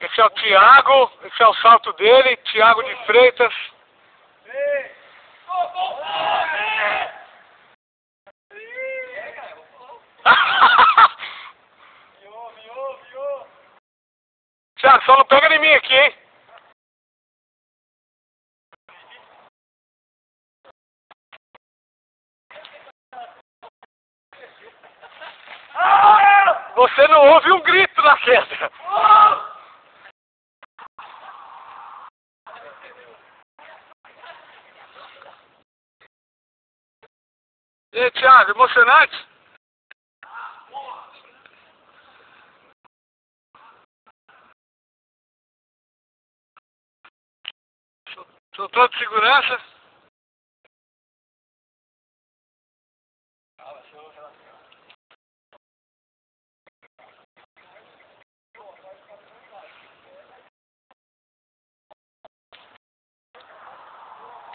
Esse é o Thiago, esse é o salto dele, Thiago de Freitas. Thiago, só não pega em mim aqui, hein? Você não ouve um grito na queda. E aí, Thiago, emocionante? Sou todo de segurança.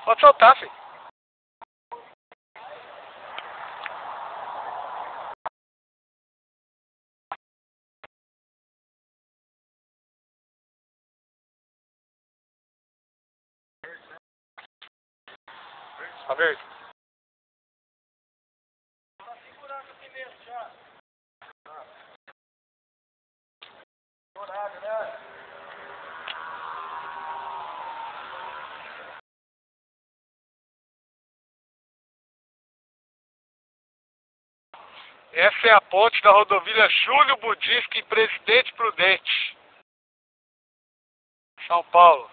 Pode soltar, filho. Tá verde? Essa é a ponte da rodovia Júlio Budisque, Presidente Prudente, São Paulo.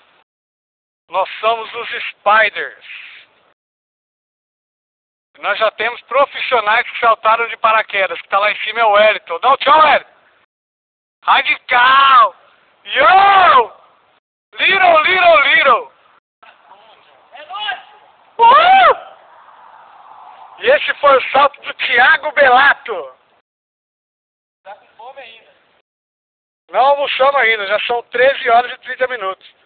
Nós somos os Spiders. Nós já temos profissionais que saltaram de paraquedas. Que tá lá em cima é o Wellington. Dá um tchau, Wellington. Radical! Yo! Little! É nóis! Uhul! E esse foi o salto do Thiago Belato. Tá com fome ainda. Não almoçamos ainda, já são 13 horas e 30 minutos.